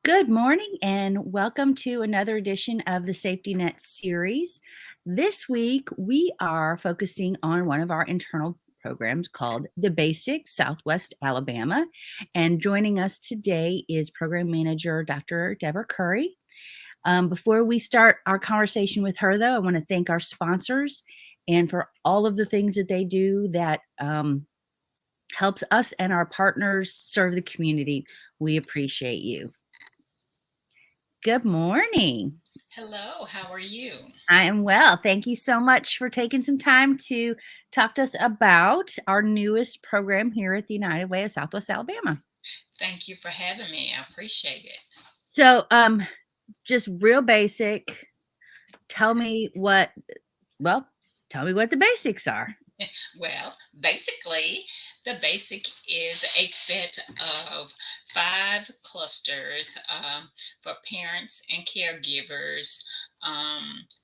Good morning and welcome to another edition of the Safety Net series. This week, we are focusing on one of our internal programs called The Basics Southwest Alabama. And joining us today is Program Manager Dr. Deborah Curry. Before we start our conversation with her, though, I want to thank our sponsors and for all of the things that they do that helps us and our partners serve the community. We appreciate you. Good morning. Hello, how are you? I am well. Thank you so much for taking some time to talk to us about our newest program here at the United Way of Southwest Alabama. Thank you for having me. I appreciate it. So, just real basic, tell me what, well, tell me what the basics are. Well, basically, the basic is a set of five clusters for parents and caregivers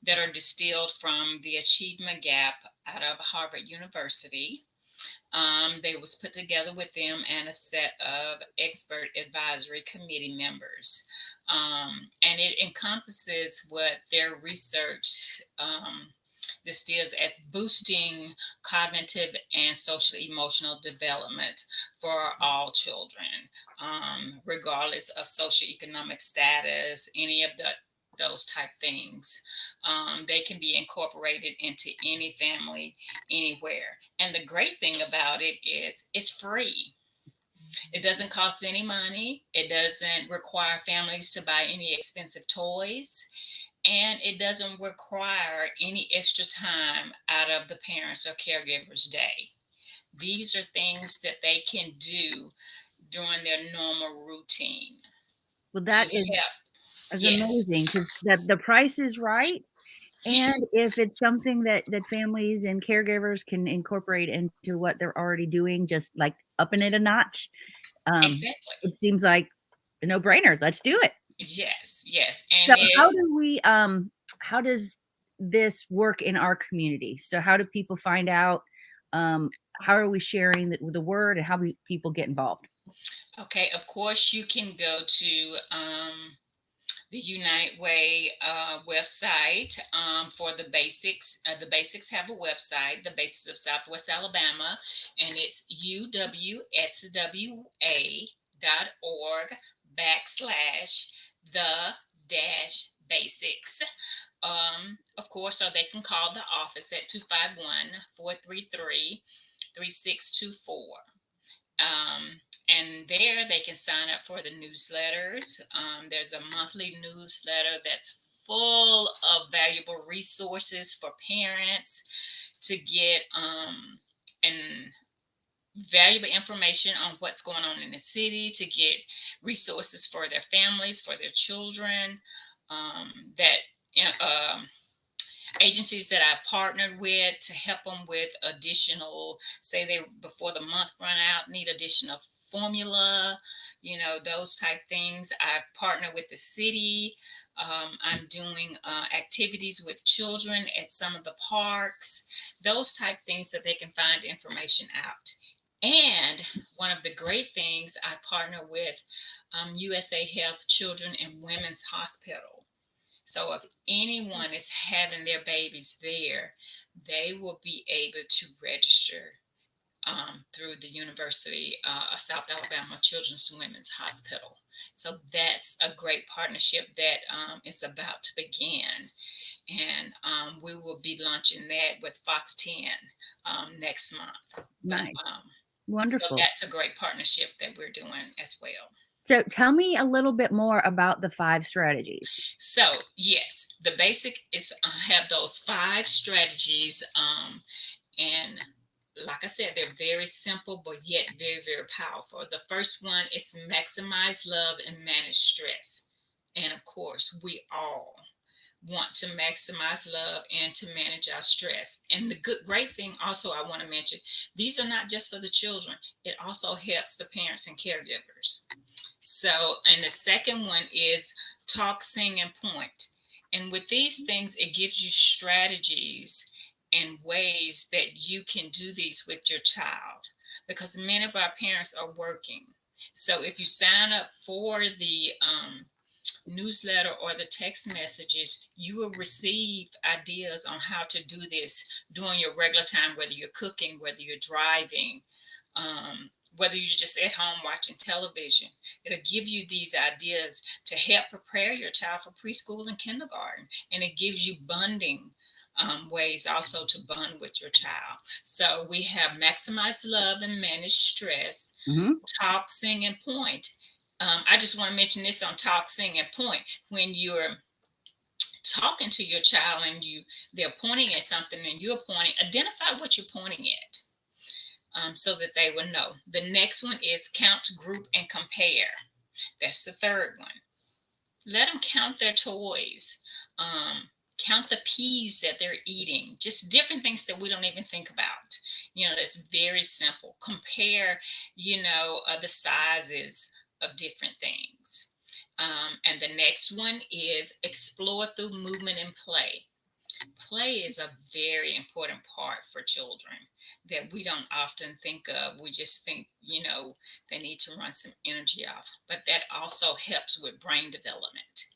that are distilled from the Achievement Gap out of Harvard University. They was put together with them and a set of expert advisory committee members. And it encompasses what their research distills as boosting cognitive and social emotional development for all children, regardless of socioeconomic status, any of those type things. They can be incorporated into any family anywhere. And the great thing about it is it's free. It doesn't cost any money. It doesn't require families to buy any expensive toys. And it doesn't require any extra time out of the parents or caregivers' day. These are things that they can do during their normal routine Well, to that help. is Yes, amazing because the price is right. And if it's something that families and caregivers can incorporate into what they're already doing, just like upping it a notch, um, exactly. it seems like a no-brainer. Let's do it. Yes, yes. So And it, how does this work in our community? So how do people find out? How are we sharing the word and how we people get involved? okay, of course, you can go to the United Way website for the basics. The basics have a website, the Basics of Southwest Alabama, and it's UWSWA.org/ the dash basics. Of course, or they can call the office at 251-433-3624. And there they can sign up for the newsletters. There's a monthly newsletter that's full of valuable resources for parents to get and valuable information on what's going on in the city, to get resources for their families, for their children. That you know, agencies that I partnered with to help them with additional, say they before the month run out need additional formula, those type things. I partner with the city. I'm doing activities with children at some of the parks, those type things that they can find information out. And one of the great things, I partner with USA Health Children and Women's Hospital. So if anyone is having their babies there, they will be able to register through the University of South Alabama Children's Women's Hospital. So that's a great partnership that is about to begin. And we will be launching that with Fox 10 next month. But Nice. so Wonderful. that's a great partnership that we're doing as well. So tell me a little bit more about the 5 strategies. So yes, the basic is have those five strategies, and like I said, they're very simple but yet very very powerful. The first one is maximize love and manage stress, and of course we all want to maximize love and to manage our stress. And the great thing also I want to mention, these are not just for the children. It also helps the parents and caregivers. So, and the second one is talk, sing, and point. And with these things, it gives you strategies and ways that you can do these with your child, because many of our parents are working. So if you sign up for the newsletter or the text messages, you will receive ideas on how to do this during your regular time, whether you're cooking, whether you're driving, whether you're just at home watching television. It'll give you these ideas to help prepare your child for preschool and kindergarten. And it gives you bonding ways also to bond with your child. So we have maximize love and manage stress, Hmm. talk, sing, and point. I just want to mention this on talk, sing, and point. When you're talking to your child and they're pointing at something and you're pointing, identify what you're pointing at, so that they will know. The next one is count, group, and compare. That's the third one. Let them count their toys. Count the peas that they're eating. Just different things that we don't even think about. That's very simple. Compare, the sizes of different things. And the next one is explore through movement and play. Play is a very important part for children that we don't often think of. We just think, they need to run some energy off, but that also helps with brain development.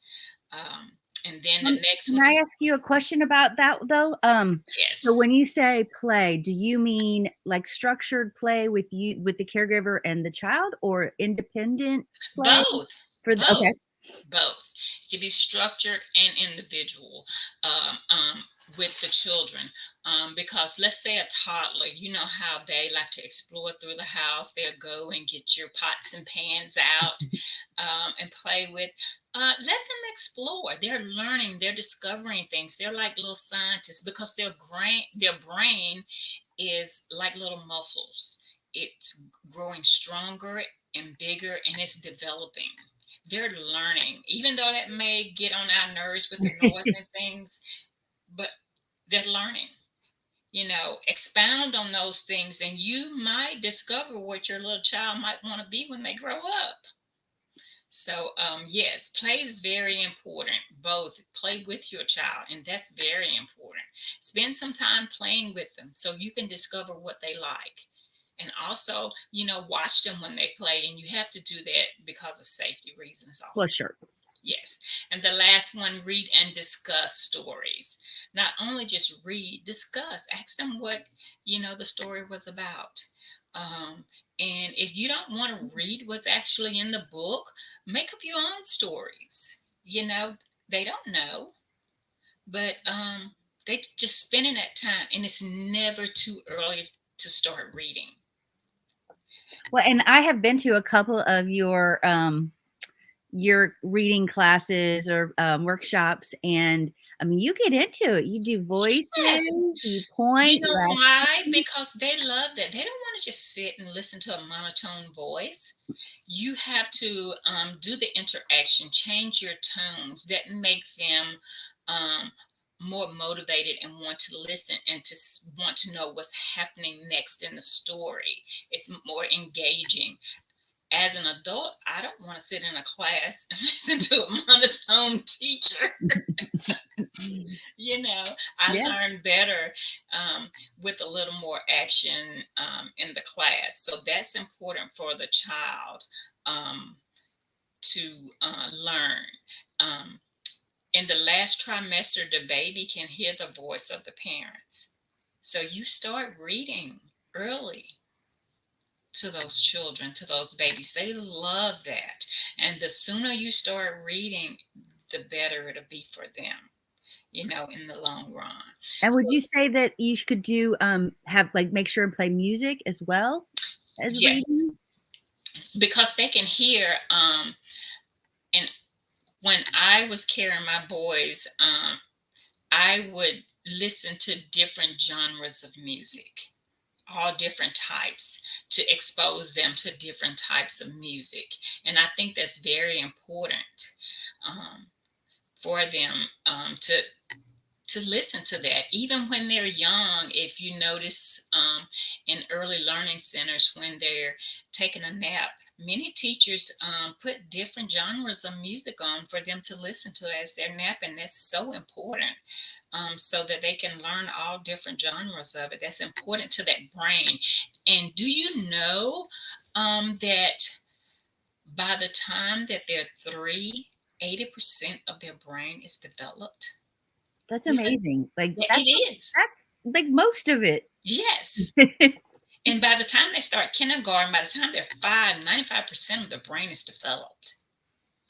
And then the next Can one I is ask you a question about that though? So yes, when you say play, do you mean like structured play with the caregiver and the child, or independent play both, for the okay, both, both. It can be structured and individual, with the children. Because let's say a toddler, you know how they like to explore through the house. They'll go and get your pots and pans out, and play with. Let them explore. They're learning. They're discovering things. They're like little scientists because their brain is like little muscles. It's growing stronger and bigger, and it's developing. They're learning, even though that may get on our nerves with the noise and things, but they're learning. Expound on those things, and you might discover what your little child might want to be when they grow up. So, yes, play is very important. Both play with your child, and that's very important. Spend some time playing with them so you can discover what they like. And also, watch them when they play, and you have to do that because of safety reasons, for also. sure. Yes. And the last one, read and discuss stories. Not only just read, discuss. Ask them what, the story was about. Um, and if you don't want to read what's actually in the book, make up your own stories. They don't know, but they just spending that time, and it's never too early to start reading. Well, and I have been to a couple of your reading classes or workshops, and I mean, you get into it. You do voices, Yes. you You point, you know ask why? questions. Because they love that. They don't want to just sit and listen to a monotone voice. You have to do the interaction, change your tones that make them um, more motivated and want to listen and to want to know what's happening next in the story. It's more engaging. As an adult, I don't want to sit in a class and listen to a monotone teacher. you know I Yeah. learn better with a little more action in the class, so that's important for the child um, to learn. um, in the last trimester, the baby can hear the voice of the parents, so you start reading early to those children, to those babies. They love that, and the sooner you start reading, the better it'll be for them, in the long run. And would So, you say that you could do have like make sure and play music as well as yes, reading? because they can hear. And when I was carrying my boys, I would listen to different genres of music, all different types, to expose them to different types of music. And I think that's very important um, for them to listen to that, even when they're young. If you notice, in early learning centers, when they're taking a nap, many teachers put different genres of music on for them to listen to as they're napping. That's so important, so that they can learn all different genres of it. That's important to that brain. And do you know that By the time that they're 3, 80% of their brain is developed. That's We said amazing. Like, that it is. that's, like, most of it. Yes. And by the time they start kindergarten, by the time they're 5, 95% of the brain is developed.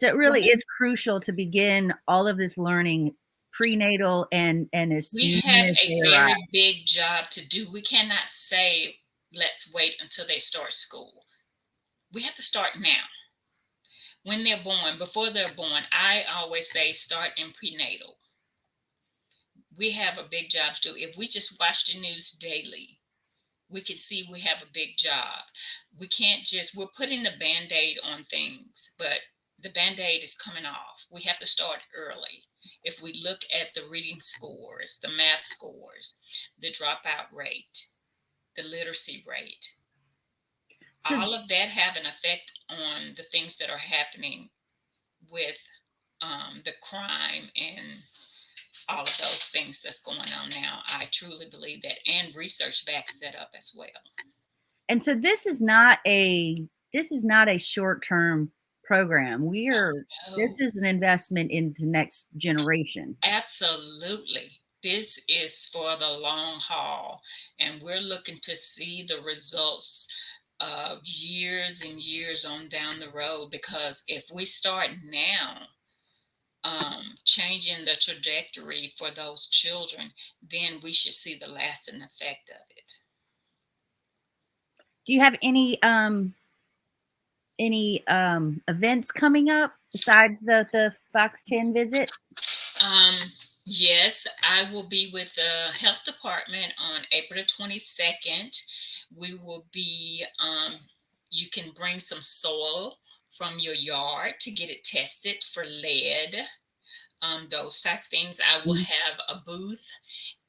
So it really Right. is crucial to begin all of this learning prenatal and as We soon have as a they arrive. very big job to do. We cannot say, let's wait until they start school. We have to start now. When they're born, before they're born, I always say start in prenatal. We have a big job to do. If we just watch the news daily, we can see we have a big job. We can't just, we're putting the band-aid on things, but the band-aid is coming off. We have to start early. If we look at the reading scores, the math scores, the dropout rate, the literacy rate, So all of that have an effect on the things that are happening with the crime and all of those things that's going on now. I truly believe that, and research backs that up as well. and so this is not a short-term program. Oh, This is an investment in the next generation. absolutely. This is for the long haul, and we're looking to see the results of years and years on down the road. Because if we start now, changing the trajectory for those children, then we should see the lasting effect of it. Do you have any events coming up besides the Fox 10 visit? Um, yes, I will be with the health department on April the 22nd. We will be, you can bring some soil from your yard to get it tested for lead, those type things. I will Mhm. have a booth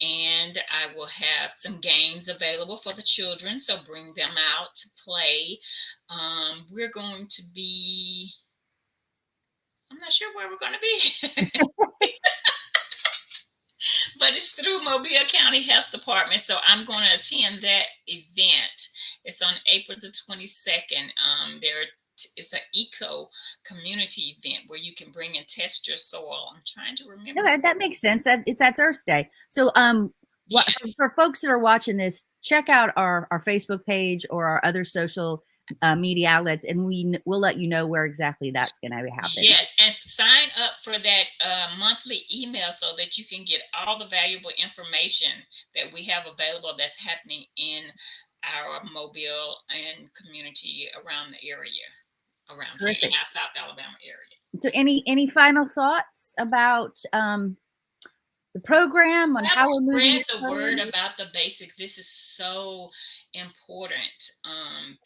and I will have some games available for the children. So bring them out to play. We're going to be, I'm not sure where we're going to be. But it's through Mobile County Health Department. So I'm going to attend that event. It's on April the 22nd. It's an eco community event where you can bring and test your soil. I'm trying to remember. Okay, that makes sense. That's Earth Day. So, what Yes. for folks that are watching this, check out our Facebook page or our other social media outlets, and we'll let you know where exactly that's going to happen. Yes, and sign up for that monthly email so that you can get all the valuable information that we have available that's happening in our Mobile and community around the area, around here in Terrific. our South Alabama area. So, any final thoughts about the program on Help how we're moving spread it the forward? word about the basic. This is so important.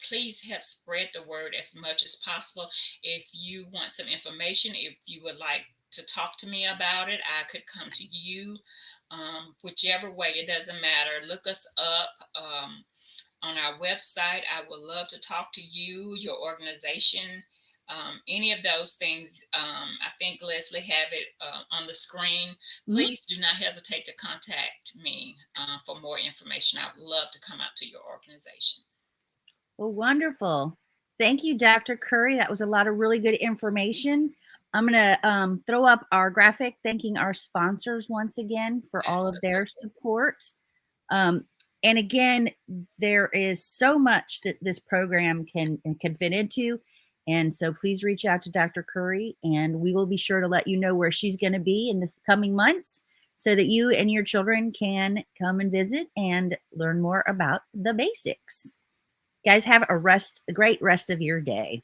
Please help spread the word as much as possible. If you want some information, if you would like to talk to me about it, I could come to you. Whichever way, it doesn't matter. Look us up. On our website. I would love to talk to you, your organization, any of those things. I think Leslie have it on the screen. Mhm. Please do not hesitate to contact me for more information. I would love to come out to your organization. Well, wonderful. Thank you, Dr. Curry. That was a lot of really good information. I'm going to throw up our graphic thanking our sponsors once again for all of their Absolutely. support. Um, and again, there is so much that this program can fit into. And so please reach out to Dr. Curry, and we will be sure to let you know where she's going to be in the coming months so that you and your children can come and visit and learn more about the basics. Guys, have a great rest of your day.